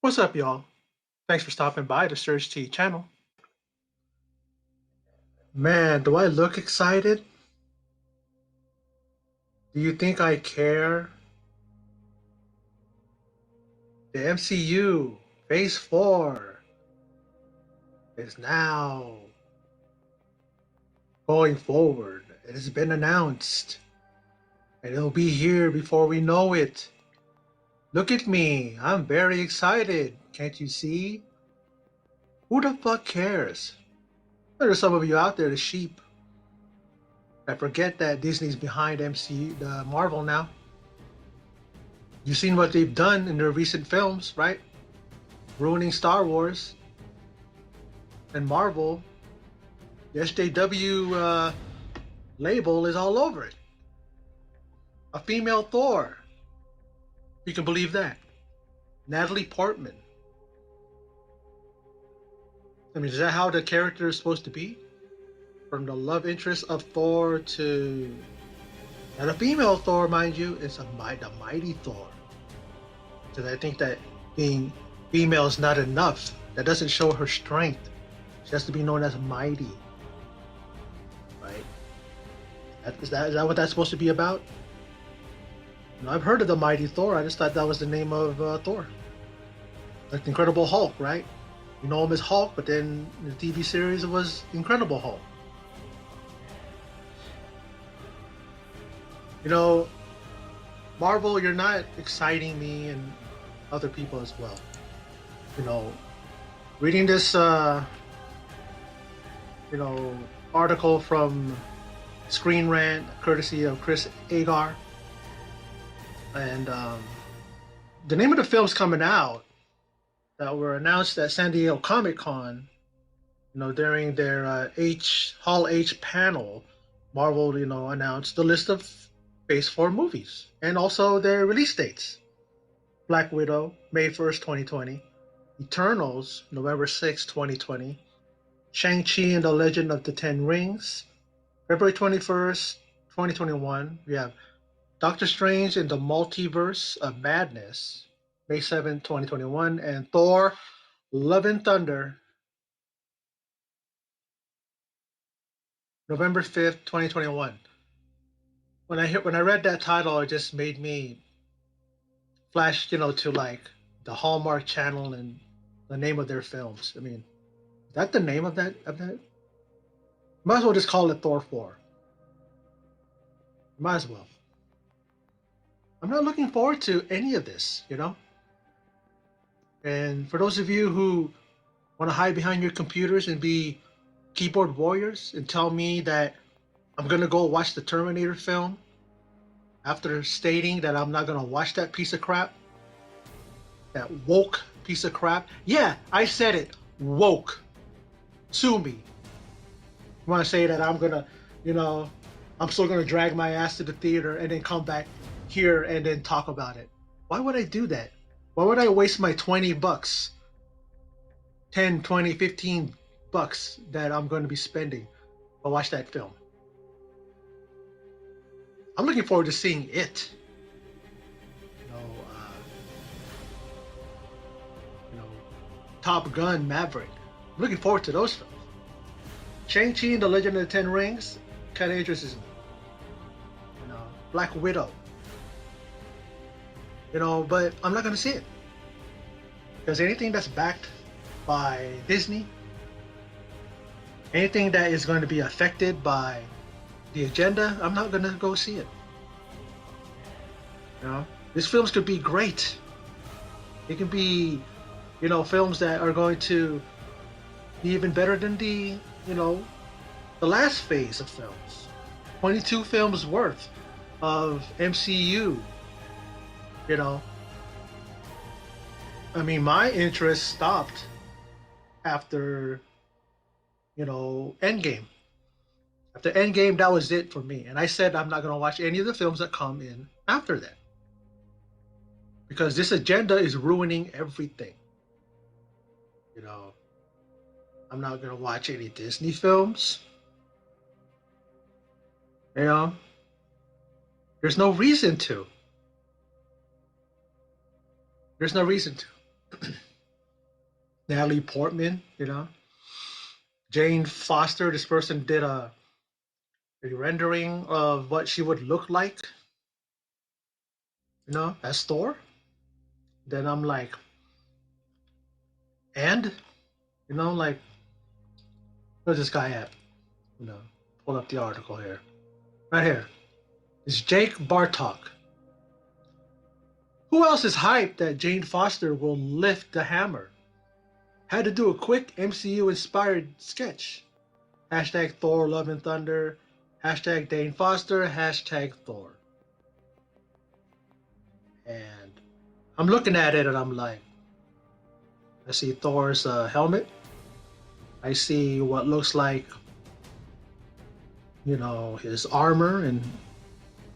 What's up, y'all? Thanks for stopping by the Surge T channel. Man, do I look excited? Do you think I care? The MCU Phase 4 is now going forward. It has been announced, and it'll be here before we know it. Look at me. I'm very excited. Can't you see? Who the fuck cares? There's some of you out there, the sheep, that forget that Disney's behind MCU, the Marvel now. You've seen what they've done in their recent films, right? Ruining Star Wars and Marvel. The SJW label is all over it. A female Thor. You can believe that. Natalie Portman. I mean, is that how the character is supposed to be? From the love interest of Thor to... And a female Thor, mind you, is the mighty Thor. Because I think that being female is not enough. That doesn't show her strength. She has to be known as mighty. Right? Is that what that's supposed to be about? You know, I've heard of the mighty Thor. I just thought that was the name of Thor. Like the Incredible Hulk, right? You know him as Hulk, but then in the TV series it was Incredible Hulk. You know, Marvel, you're not exciting me and other people as well. You know, reading this, article from Screen Rant, courtesy of Chris Agar, and the name of the films coming out that were announced at SanDiego Comic Con, during their Hall H panel, Marvel, announced the list of Phase 4 movies and also their release dates. Black Widow, May 1st, 2020. Eternals, November 6th, 2020. Shang-Chi and the Legend of the Ten Rings, February 21st, 2021. We have Doctor Strange in the Multiverse of Madness, May 7th, 2021. And Thor, Love and Thunder, November 5th, 2021. When I read that title, it just made me flash, to like the Hallmark Channel and the name of their films. I mean, is that the name of that? Might as well just call it Thor 4. Might as well. I'm not looking forward to any of this, And for those of you who want to hide behind your computers and be keyboard warriors and tell me that I'm gonna go watch the Terminator film after stating that I'm not gonna watch that piece of crap, that woke piece of crap. Yeah, I said it, woke. Sue me. You want to say that I'm gonna, I'm still gonna drag my ass to the theater and then come back here and then talk about it. Why would I do that? Why would I waste my $20, 10, 20, 15 bucks that I'm going to be spending to watch that film? I'm looking forward to seeing it. Top Gun, Maverick. I'm looking forward to those films. Shang-Chi and the Legend of the Ten Rings kind of interests me. Black Widow. But I'm not going to see it. Because anything that's backed by Disney, anything that is going to be affected by the agenda, I'm not going to go see it. These films could be great. It can be, films that are going to be even better than the last phase of films. 22 films worth of MCU. I mean, my interest stopped after, Endgame. After Endgame, that was it for me. And I said I'm not going to watch any of the films that come in after that. Because this agenda is ruining everything. I'm not going to watch any Disney films. There's no reason to. There's no reason to. Natalie Portman, Jane Foster. This person did a rendering of what she would look like, as Thor. Then I'm like, and like, where's this guy at? You know, pull up the article here. Right here. It's Jake Bartok. Who else is hyped that Jane Foster will lift the hammer? Had to do a quick MCU inspired sketch. Hashtag Thor Love and Thunder. Hashtag Jane Foster. Hashtag Thor. And I'm looking at it and I'm like, I see Thor's helmet. I see what looks like, his armor and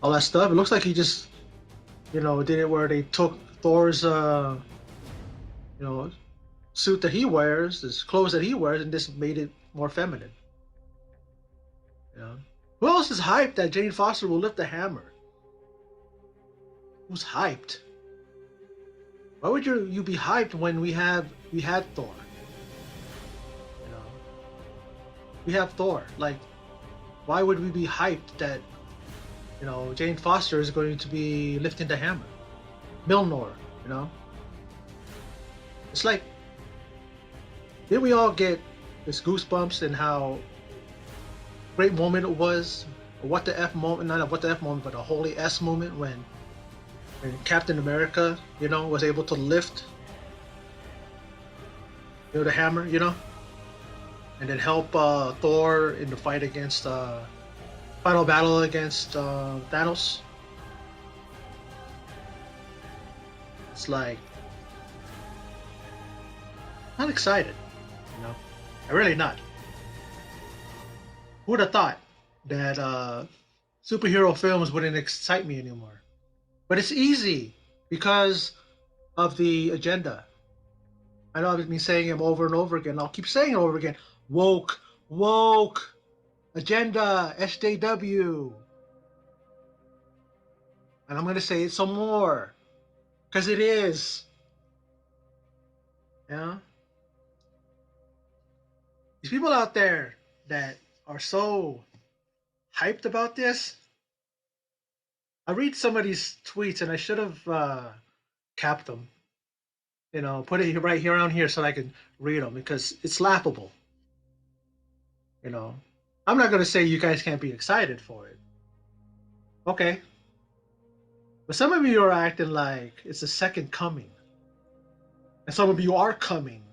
all that stuff. It looks like he just, did it where they took Thor's, suit that he wears, his clothes that he wears, and just made it more feminine. Who else is hyped that Jane Foster will lift the hammer? Who's hyped? Why would you be hyped when we had Thor? We have Thor. Like, why would we be hyped that Jane Foster is going to be lifting the hammer? Milnor, It's like, did we all get this goosebumps and how great moment it was? What the F moment, not a what the F moment, but a holy S moment when Captain America, was able to lift the hammer, and then help Thor in the fight against final battle against Thanos. It's like, not excited, I'm really not. Who would have thought that superhero films wouldn't excite me anymore? But it's easy because of the agenda. I know I've been saying it over and over again. I'll keep saying it over again. Woke, agenda, SJW. And I'm going to say it some more because it is. These people out there that are so hyped about this, I read some of these tweets and I should have capped them. Put it right here around here so I can read them because it's laughable. I'm not going to say you guys can't be excited for it. Okay. But some of you are acting like it's the second coming. And some of you are coming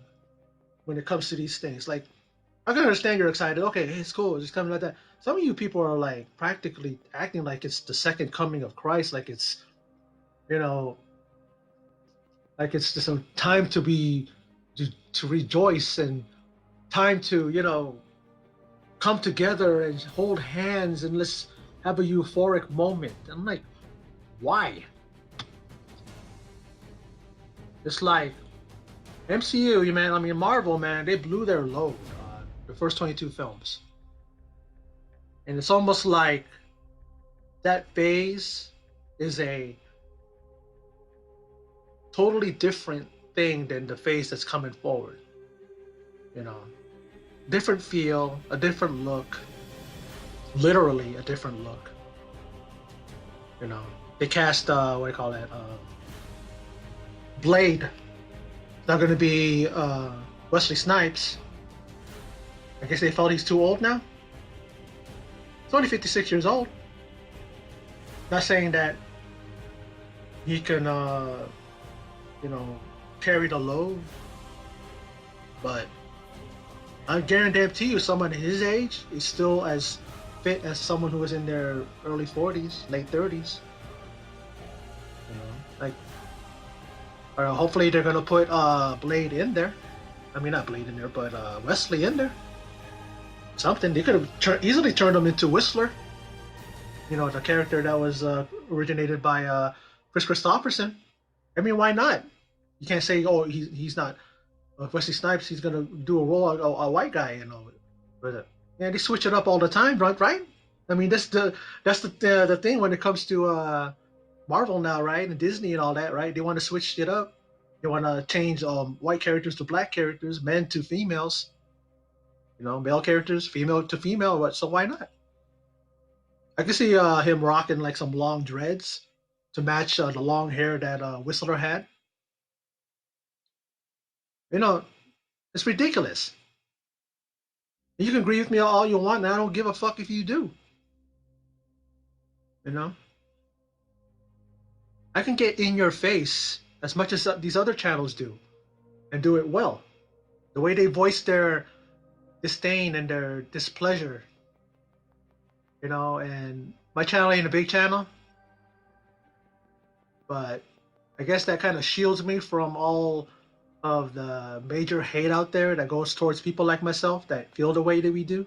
when it comes to these things. Like, I can understand you're excited. Okay, hey, it's cool. It's just coming like that. Some of you people are like practically acting like it's the second coming of Christ. Like it's, like it's just a time to rejoice and time to, come together and hold hands and let's have a euphoric moment. I'm like, why? It's like MCU, man. I mean, Marvel, man. They blew their load. The first 22 films, and it's almost like that phase is a totally different thing than the phase that's coming forward. Different feel, a different look, literally a different look. They cast what do you call that? Blade. Not going to be Wesley Snipes. I guess they felt he's too old now. He's only 56 years old. Not saying that he can, carry the load, but I guarantee you, someone his age is still as fit as someone who was in their early 40s, late 30s. Like, or hopefully they're gonna put Blade in there. I mean, not Blade in there, but Wesley in there. Something they could have easily turned him into Whistler. The character that was originated by Chris Christopherson. I mean, why not? You can't say, oh, he's not Wesley Snipes. He's gonna do a role a white guy, But they switch it up all the time, right? I mean, that's the thing when it comes to Marvel now, right? And Disney and all that, right? They want to switch it up. You want to change white characters to black characters, men to females, male characters, female to female. What? So why not? I can see him rocking like some long dreads to match the long hair that Whistler had. You know, it's ridiculous. You can agree with me all you want, and I don't give a fuck if you do. You know, I can get in your face as much as these other channels do, and do it well. The way they voice their disdain and their displeasure, and my channel ain't a big channel, but I guess that kind of shields me from all of the major hate out there that goes towards people like myself that feel the way that we do.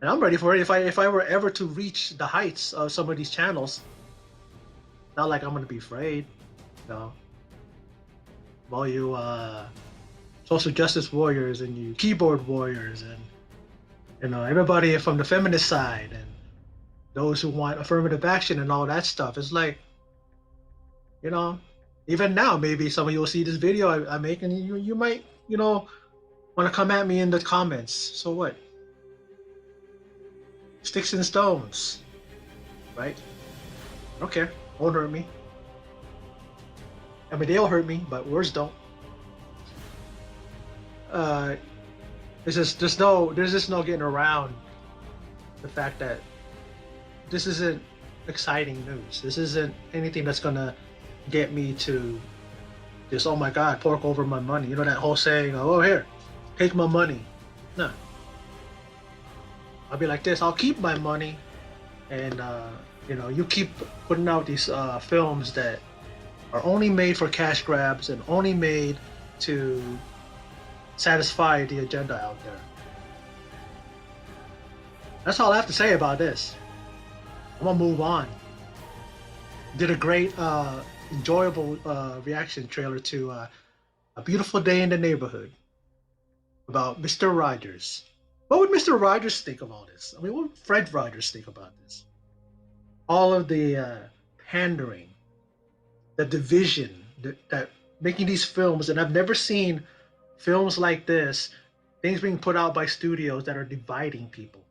And I'm ready for it. If I were ever to reach the heights of some of these channels, not like I'm gonna be afraid, you know. All you social justice warriors and you keyboard warriors and everybody from the feminist side and those who want affirmative action and all that stuff. It's like, even now maybe some of you will see this video I make and you might want to come at me in the comments. So what? Sticks and stones, right? I don't care. Won't hurt me. I mean, they'll hurt me, but words don't. There's just no getting around the fact that this isn't exciting news. This isn't anything that's gonna get me to just, oh my god, fork over my money. That whole saying, oh here, take my money. No. I'll be like this. I'll keep my money, and you keep putting out these films that are only made for cash grabs and only made to satisfy the agenda out there. That's all I have to say about this. I'm gonna move on. Did a great, enjoyable reaction trailer to A Beautiful Day in the Neighborhood about Mr. Rogers. What would Mr. Rogers think of all this? I mean, what would Fred Rogers think about this? All of the pandering, the division, that making these films, and I've never seen films like this, things being put out by studios that are dividing people.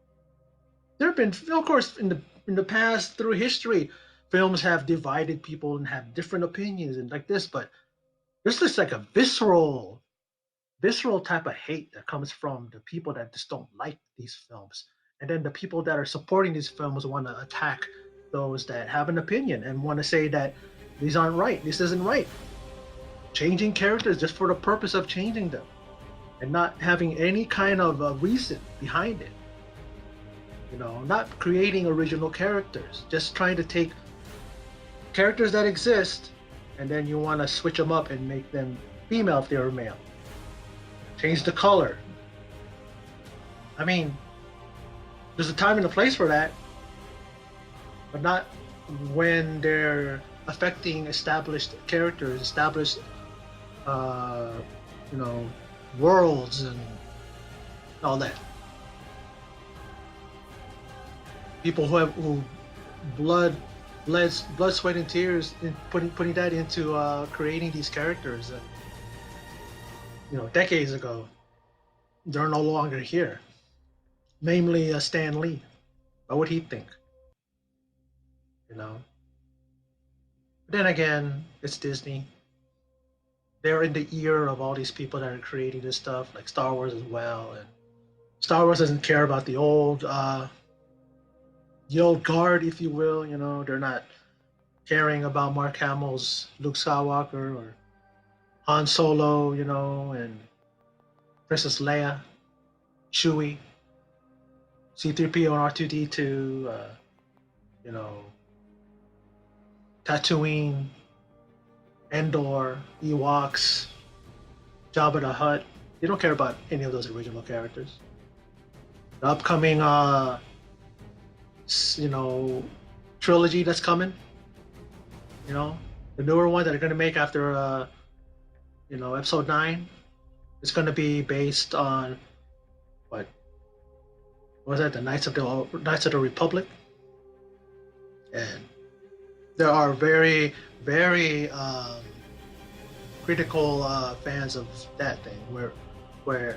There have been, of course, in the past, through history, films have divided people and have different opinions and like this, but there's just like a visceral type of hate that comes from the people that just don't like these films. And then the people that are supporting these films want to attack those that have an opinion and want to say that these aren't right, this isn't right. Changing characters just for the purpose of changing them and not having any kind of reason behind it. Not creating original characters, just trying to take characters that exist and then you want to switch them up and make them female if they're male. Change the color. I mean, there's a time and a place for that, but not when they're affecting established characters, established, worlds and all that. People who blood, sweat, and tears in putting that into creating these characters. Decades ago, they're no longer here. Namely, Stan Lee. What would he think? But then again, it's Disney. They're in the ear of all these people that are creating this stuff, like Star Wars as well. And Star Wars doesn't care about the old guard, if you will. They're not caring about Mark Hamill's Luke Skywalker or Han Solo, and Princess Leia, Chewie, C-3PO and R2-D2, Tatooine, Endor, Ewoks, Jabba the Hutt. They don't care about any of those original characters. The upcoming, trilogy that's coming, the newer one that they're going to make after, episode 9, it's going to be based on what was that? The Knights of the Republic, and there are very, very critical fans of that thing, where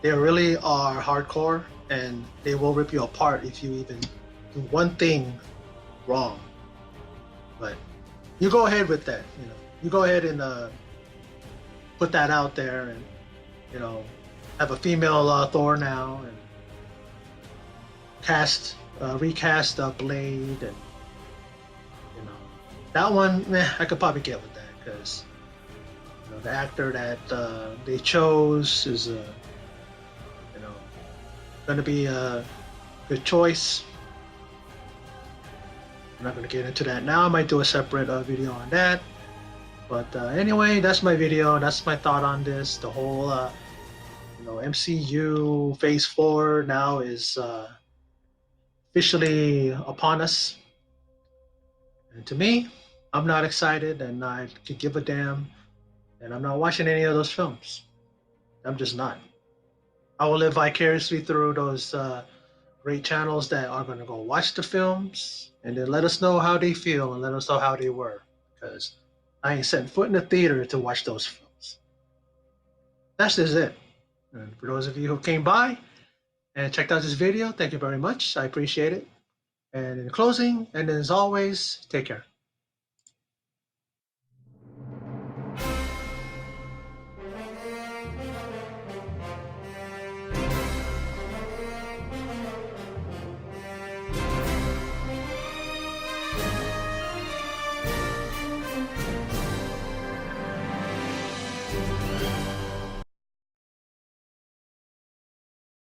they really are hardcore and they will rip you apart if you even do one thing wrong. But you go ahead with that. You go ahead and put that out there, and have a female Thor now, and recast Blade, and that one. I could probably get with that because the actor that they chose is going to be a good choice. I'm not going to get into that now. I might do a separate video on that. But anyway, that's my video. That's my thought on this. The whole MCU Phase 4 now is officially upon us. And to me, I'm not excited, and I could give a damn. And I'm not watching any of those films. I'm just not. I will live vicariously through those great channels that are going to go watch the films and then let us know how they feel and let us know how they were. Because I ain't setting foot in the theater to watch those films. That's just it. And for those of you who came by and checked out this video, thank you very much. I appreciate it. And in closing, and as always, take care.